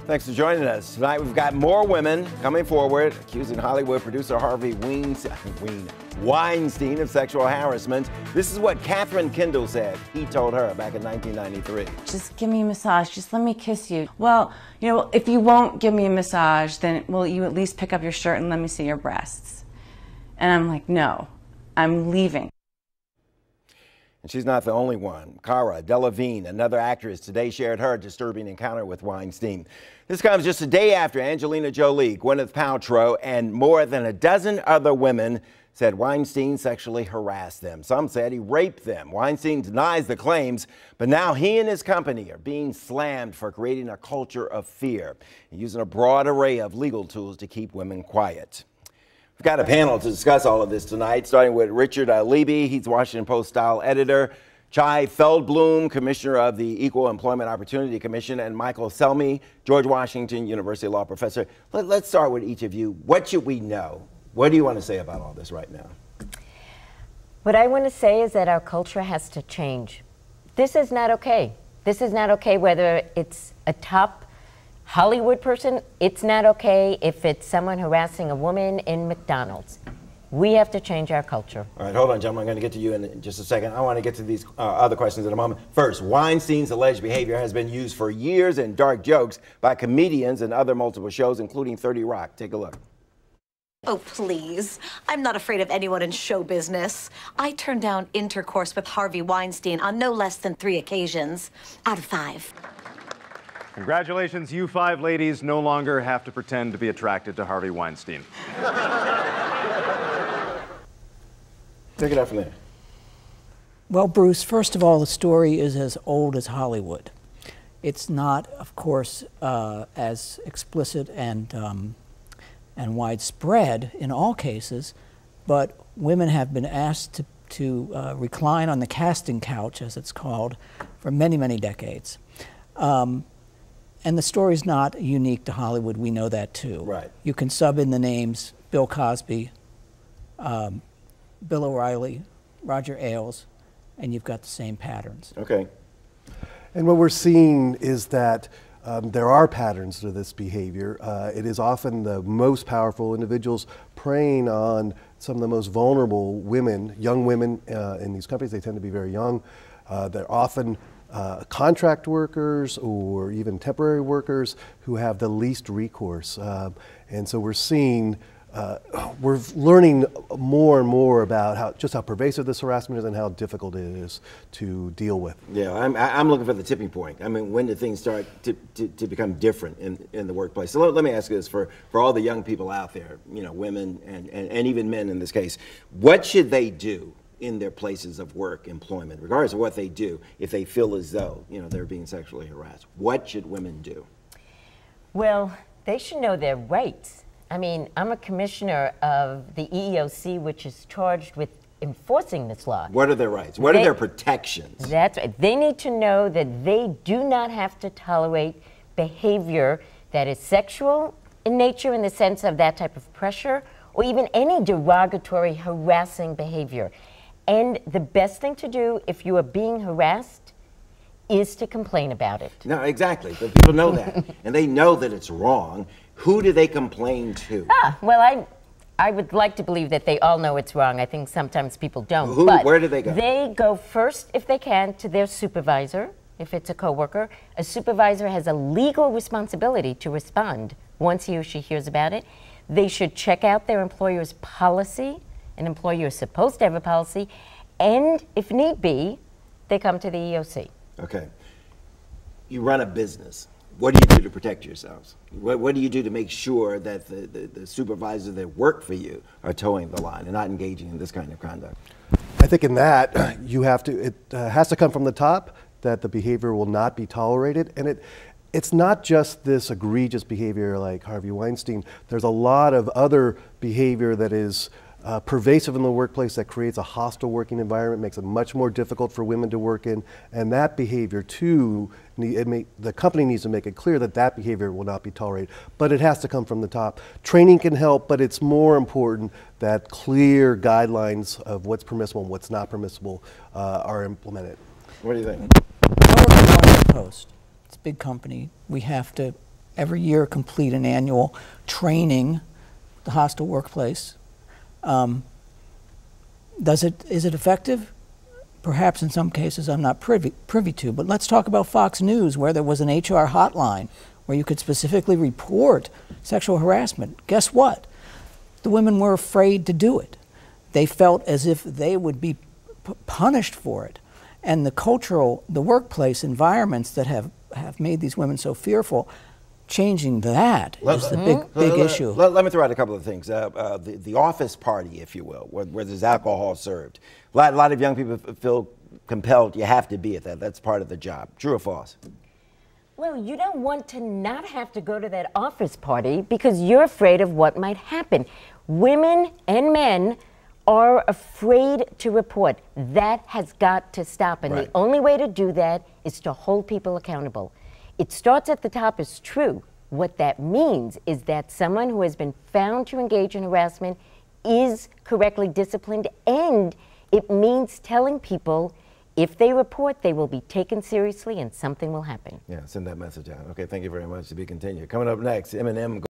Thanks for joining us. Tonight we've got more women coming forward accusing Hollywood producer Harvey Weinstein of sexual harassment. This is what Catherine Kendall said he told her back in 1993. Just give me a massage. Just let me kiss you. Well, you know, if you won't give me a massage, then will you at least pick up your shirt and let me see your breasts? And I'm like, no, I'm leaving. And she's not the only one. Cara Delevingne, another actress, today shared her disturbing encounter with Weinstein. This comes just a day after Angelina Jolie, Gwyneth Paltrow, and more than a dozen other women said Weinstein sexually harassed them. Some said he raped them. Weinstein denies the claims, but now he and his company are being slammed for creating a culture of fear and using a broad array of legal tools to keep women quiet. We've got a panel to discuss all of this tonight, starting with Richard Libby. He's Washington Post style editor. Chai Feldblum, commissioner of the Equal Employment Opportunity Commission, and Michael Selmy, George Washington University law professor. Let's start with each of you. What should we know? What do you want to say about all this right now? What I want to say is that our culture has to change. This is not okay. This is not okay whether it's a top Hollywood person. It's not okay if it's someone harassing a woman in McDonald's. We have to change our culture. All right, hold on, gentlemen. I'm going to get to you in just a second. I want to get to these other questions in a moment. First, Weinstein's alleged behavior has been used for years in dark jokes by comedians and other multiple shows, including 30 Rock. Take a look. Oh, please. I'm not afraid of anyone in show business. I turned down intercourse with Harvey Weinstein on no less than 3 occasions out of 5. Congratulations, you 5 ladies no longer have to pretend to be attracted to Harvey Weinstein. Take it out from there. Well, Bruce, first of all, the story is as old as Hollywood. It's not, of course, as explicit and widespread in all cases, but women have been asked to recline on the casting couch, as it's called, for many, many decades. And the story's not unique to Hollywood. We know that too. Right. You can sub in the names Bill Cosby, Bill O'Reilly, Roger Ailes, and you've got the same patterns. Okay. And what we're seeing is that there are patterns to this behavior. It is often the most powerful individuals preying on some of the most vulnerable women, young women in these companies. They tend to be very young. They're often contract workers or even temporary workers who have the least recourse. And so we're seeing, we're learning more and more about just how pervasive this harassment is and how difficult it is to deal with. Yeah, I'm looking for the tipping point. I mean, when do things start to become different in the workplace? So let me ask you this for all the young people out there, you know, women and even men in this case, what should they do in their places of work, employment, regardless of what they do, if they feel as though, you know, they're being sexually harassed? What should women do? Well, they should know their rights. I mean, I'm a commissioner of the EEOC, which is charged with enforcing this law. What are their rights? What are their protections? That's right. They need to know that they do not have to tolerate behavior that is sexual in nature, in the sense of that type of pressure, or even any derogatory, harassing behavior. And the best thing to do if you are being harassed is to complain about it. No, exactly. But people know that. And they know that it's wrong. Who do they complain to? Well, I would like to believe that they all know it's wrong. I think sometimes people don't. Where do they go? They go first, if they can, to their supervisor, if it's a coworker. A supervisor has a legal responsibility to respond once he or she hears about it. They should check out their employer's policy. An employer is supposed to have a policy, and if need be, they come to the EEOC. Okay. You run a business. What do you do to protect yourselves? What do you do to make sure that the supervisors that work for you are towing the line and not engaging in this kind of conduct? I think in that, you have to, it has to come from the top, that the behavior will not be tolerated. And it's not just this egregious behavior like Harvey Weinstein. There's a lot of other behavior that is pervasive in the workplace that creates a hostile working environment, makes it much more difficult for women to work in, and that behavior too, the company needs to make it clear that that behavior will not be tolerated, but it has to come from the top. Training can help, but it's more important that clear guidelines of what's permissible and what's not permissible are implemented. What do you think? I work at Washington Post. It's a big company. We have to every year complete an annual training, the hostile workplace. Is it effective? Perhaps in some cases I'm not privy to, but let's talk about Fox News, where there was an HR hotline where you could specifically report sexual harassment. Guess what? The women were afraid to do it. They felt as if they would be punished for it. And the workplace environments that have made these women so fearful, changing that is the big issue. Let me throw out a couple of things. The office party, if you will, where there's alcohol served. A lot of young people feel compelled, you have to be at that. That's part of the job. True or false? Well, you don't want to not have to go to that office party because you're afraid of what might happen. Women and men are afraid to report. That has got to stop. And the only way to do that is to hold people accountable. It starts at the top is true. What that means is that someone who has been found to engage in harassment is correctly disciplined, and it means telling people if they report, they will be taken seriously and something will happen. Yeah, send that message out. Okay, thank you very much. To be continued. Coming up next, Eminem.